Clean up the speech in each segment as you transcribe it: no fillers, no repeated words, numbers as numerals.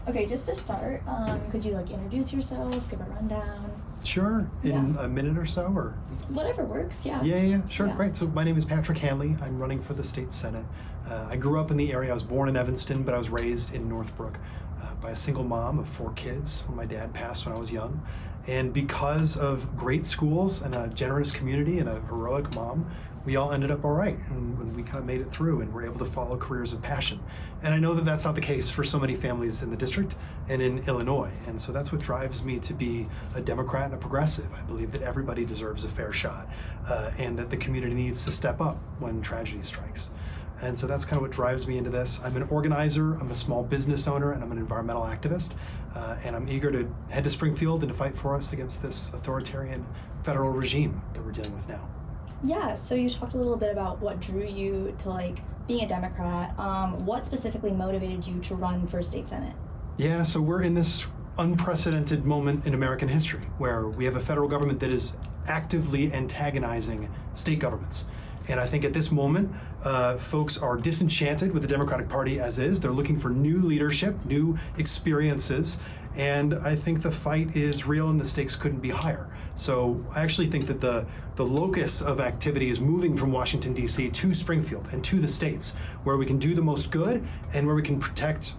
Okay, just to start, could you introduce yourself, give a rundown? Sure, in a minute or so, or whatever works. Yeah. Yeah, sure, Yeah. great. So my name is Patrick Hanley. I'm running for the state senate. I grew up in the area. I was born in Evanston, but I was raised in Northbrook by a single mom of 4 kids when my dad passed when I was young. And because of great schools and a generous community and a heroic mom, we all ended up all right, and we kind of made it through and were able to follow careers of passion. And I know that that's not the case for so many families in the district and in Illinois. And so that's what drives me to be a Democrat and a progressive. I believe that everybody deserves a fair shot, and that the community needs to step up when tragedy strikes. And so that's kind of what drives me into this. I'm an organizer, I'm a small business owner, and I'm an environmental activist. And I'm eager to head to Springfield and to fight for us against this authoritarian federal regime that we're dealing with now. Yeah, so you talked a little bit about what drew you to being a Democrat. What specifically motivated you to run for state senate? Yeah, so we're in this unprecedented moment in American history where we have a federal government that is actively antagonizing state governments. And I think at this moment, folks are disenchanted with the Democratic Party as is. They're looking for new leadership, new experiences, and I think the fight is real and the stakes couldn't be higher. So I actually think that the locus of activity is moving from Washington, D.C. to Springfield and to the states, where we can do the most good and where we can protect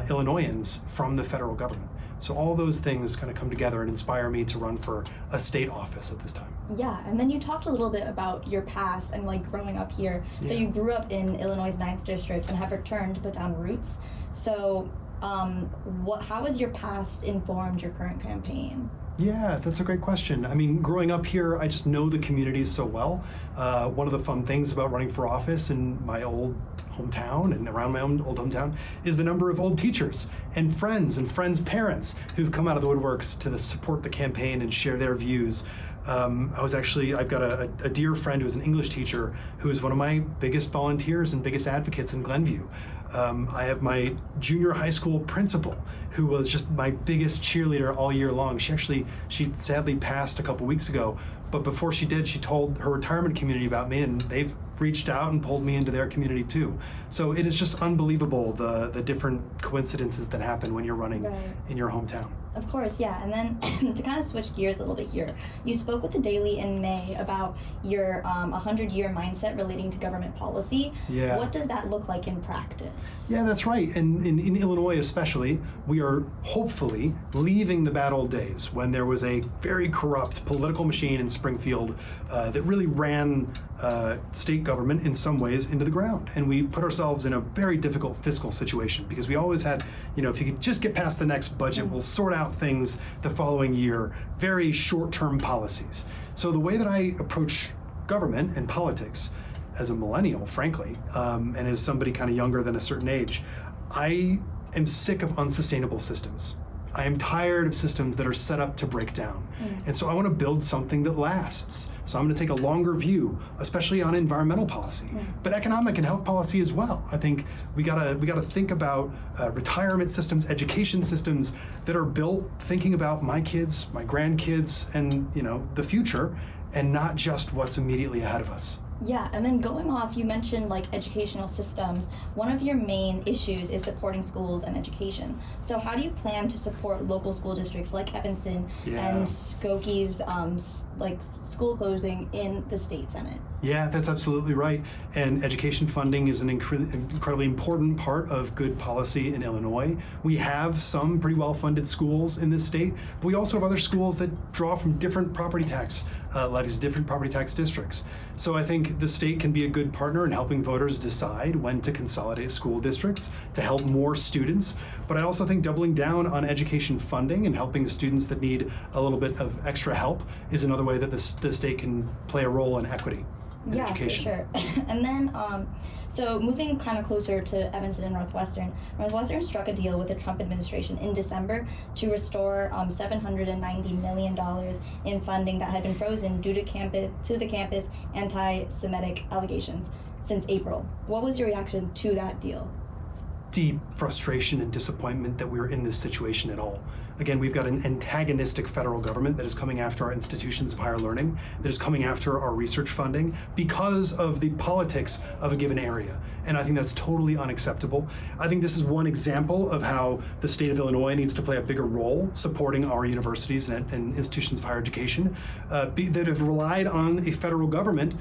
Illinoisans from the federal government. So all those things kind of come together and inspire me to run for a state office at this time. Yeah, and then you talked a little bit about your past and growing up here. So you grew up in Illinois' 9th District and have returned to put down roots. So how has your past informed your current campaign? Yeah, that's a great question. I mean, growing up here, I just know the communities so well. One of the fun things about running for office in my old hometown and around my own old hometown is the number of old teachers and friends' parents who've come out of the woodworks to support the campaign and share their views. I've got a dear friend who's an English teacher who is one of my biggest volunteers and biggest advocates in Glenview. I have my junior high school principal who was just my biggest cheerleader all year long. She sadly passed a couple weeks ago, but before she did, she told her retirement community about me, and they've reached out and pulled me into their community too. So it is just unbelievable the different coincidences that happen when you're running in your hometown. Of course, yeah. And then to kind of switch gears a little bit here, you spoke with the Daily in May about your 100-year mindset relating to government policy. Yeah. What does that look like in practice? Yeah, that's right. And in Illinois especially, we are hopefully leaving the bad old days when there was a very corrupt political machine in Springfield that really ran state government in some ways into the ground. And we put ourselves in a very difficult fiscal situation because we always had, if you could just get past the next budget, we'll sort out things the following year, very short-term policies. So the way that I approach government and politics as a millennial, frankly, and as somebody kind of younger than a certain age, I am sick of unsustainable systems. I am tired of systems that are set up to break down. And so I want to build something that lasts. So I'm going to take a longer view, especially on environmental policy, but economic and health policy as well. I think we gotta think about retirement systems, education systems that are built thinking about my kids, my grandkids, and the future, and not just what's immediately ahead of us. Yeah, and then going off, you mentioned educational systems. One of your main issues is supporting schools and education. So how do you plan to support local school districts like Evanston and Skokie's school closing in the state senate? Yeah, that's absolutely right. And education funding is an incredibly important part of good policy in Illinois. We have some pretty well-funded schools in this state, but we also have other schools that draw from different property tax levies, different property tax districts. So I think the state can be a good partner in helping voters decide when to consolidate school districts to help more students. But I also think doubling down on education funding and helping students that need a little bit of extra help is another way that the state can play a role in equity. Yeah, education. For sure. And then, so moving kind of closer to Evanston and Northwestern struck a deal with the Trump administration in December to restore $790 million in funding that had been frozen due to the campus anti-Semitic allegations since April. What was your reaction to that deal? deep frustration and disappointment that we're in this situation at all. Again, we've got an antagonistic federal government that is coming after our institutions of higher learning, that is coming after our research funding because of the politics of a given area. And I think that's totally unacceptable. I think this is one example of how the state of Illinois needs to play a bigger role supporting our universities and institutions of higher education that have relied on a federal government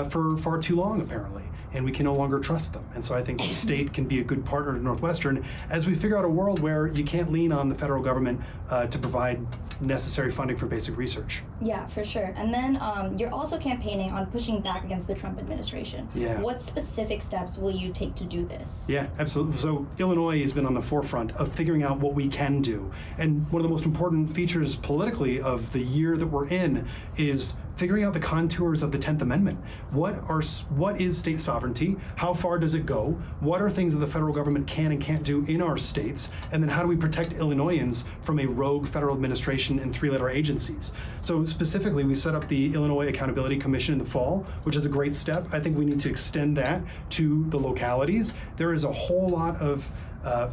for far too long, apparently. And we can no longer trust them. And so I think the state can be a good partner to Northwestern as we figure out a world where you can't lean on the federal government to provide necessary funding for basic research. Yeah, for sure. And then you're also campaigning on pushing back against the Trump administration. Yeah. What specific steps will you take to do this? Yeah, absolutely. So Illinois has been on the forefront of figuring out what we can do. And one of the most important features politically of the year that we're in is figuring out the contours of the 10th Amendment. What is state sovereignty? How far does it go? What are things that the federal government can and can't do in our states? And then how do we protect Illinoisans from a rogue federal administration and three-letter agencies? So specifically, we set up the Illinois Accountability Commission in the fall, which is a great step. I think we need to extend that to the localities. There is a whole lot of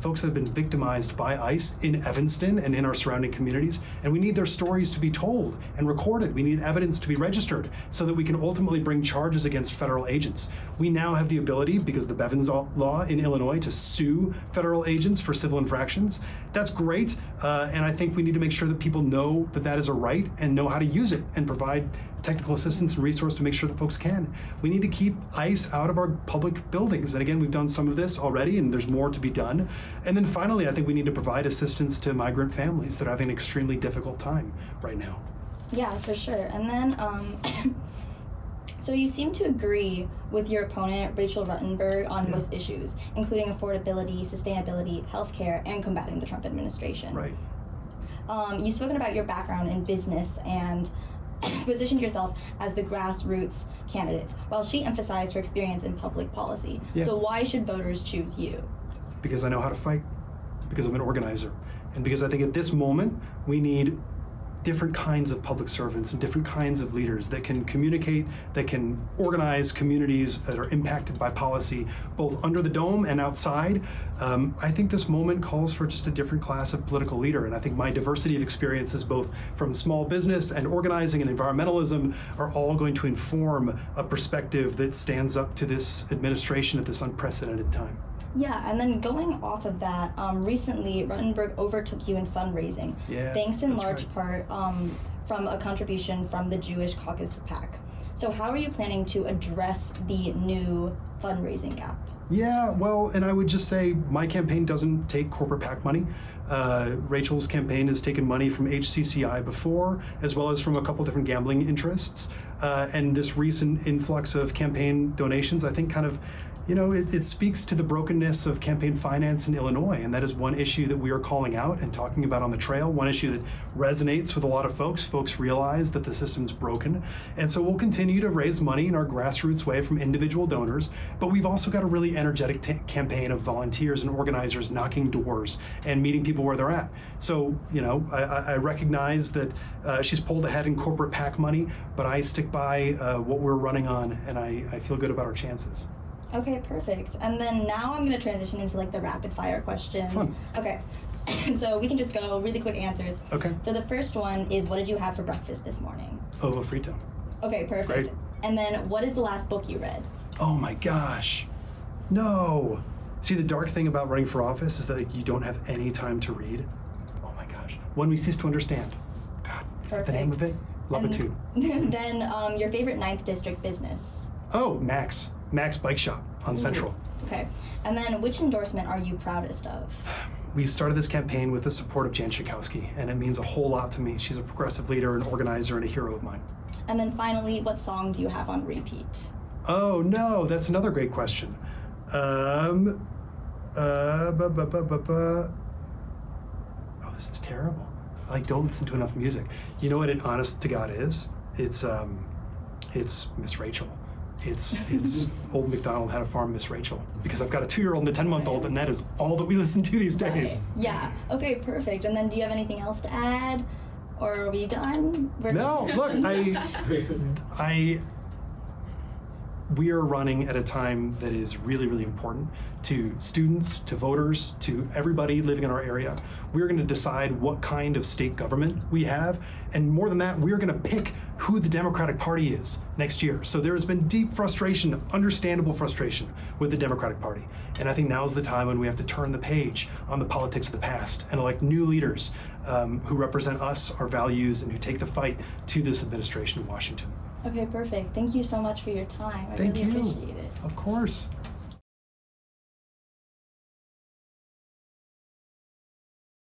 folks that have been victimized by ICE in Evanston and in our surrounding communities, and we need their stories to be told and recorded. We need evidence to be registered so that we can ultimately bring charges against federal agents. We now have the ability, because of the Bevins law in Illinois, to sue federal agents for civil infractions. That's great, and I think we need to make sure that people know that that is a right and know how to use it and provide technical assistance and resource to make sure that folks can. We need to keep ICE out of our public buildings. And again, we've done some of this already, and there's more to be done. And then finally, I think we need to provide assistance to migrant families that are having an extremely difficult time right now. Yeah, for sure. And then, so you seem to agree with your opponent, Rachel Ruttenberg, on most issues, including affordability, sustainability, healthcare, and combating the Trump administration. Right. You've spoken about your background in business and positioned yourself as the grassroots candidate, while she emphasized her experience in public policy. Yeah. So why should voters choose you? Because I know how to fight, because I'm an organizer, and because I think at this moment we need different kinds of public servants and different kinds of leaders that can communicate, that can organize communities that are impacted by policy, both under the dome and outside. I think this moment calls for just a different class of political leader, and I think my diversity of experiences, both from small business and organizing and environmentalism, are all going to inform a perspective that stands up to this administration at this unprecedented time. Yeah, and then going off of that, recently Ruttenberg overtook you in fundraising, thanks in large part from a contribution from the Jewish Caucus PAC. So how are you planning to address the new fundraising gap? Yeah, well, and I would just say my campaign doesn't take corporate PAC money. Rachel's campaign has taken money from HCCI before, as well as from a couple different gambling interests. And this recent influx of campaign donations, I think, kind of, it speaks to the brokenness of campaign finance in Illinois, and that is one issue that we are calling out and talking about on the trail, one issue that resonates with a lot of folks. Folks realize that the system's broken, and so we'll continue to raise money in our grassroots way from individual donors, but we've also got a really energetic campaign of volunteers and organizers knocking doors and meeting people where they're at. So, I recognize that she's pulled ahead in corporate PAC money, but I stick by what we're running on, and I feel good about our chances. Okay, perfect. And then now I'm going to transition into the rapid fire questions. Fun. Okay. So we can just go really quick answers. Okay. So the first one is, what did you have for breakfast this morning? Ovo frito. Okay, perfect. Great. And then, what is the last book you read? Oh my gosh. No. See, the dark thing about running for office is that you don't have any time to read. Oh my gosh. When We Cease to Understand. God, is that the name of it? Lubitude. Then your favorite 9th District business? Oh, Max Bike Shop on Central. Okay. And then, which endorsement are you proudest of? We started this campaign with the support of Jan Schakowsky, and it means a whole lot to me. She's a progressive leader, an organizer, and a hero of mine. And then finally, what song do you have on repeat? Oh, no, that's another great question. Oh, this is terrible. I don't listen to enough music. You know what it, honest to God, is? It's Miss Rachel. It's Old MacDonald Had a Farm, Miss Rachel, because I've got a 2-year-old and a 10-month-old, and that is all that we listen to these days. Right. Yeah. Okay, perfect. And then, do you have anything else to add, or are we done? No, look, we are running at a time that is really, really important to students, to voters, to everybody living in our area. We're going to decide what kind of state government we have, and more than that, we're going to pick who the Democratic Party is next year. So there has been deep frustration, understandable frustration with the Democratic Party. And I think now is the time when we have to turn the page on the politics of the past and elect new leaders who represent us, our values, and who take the fight to this administration in Washington. Okay, perfect. Thank you so much for your time. I Thank really you. appreciate it. Of course.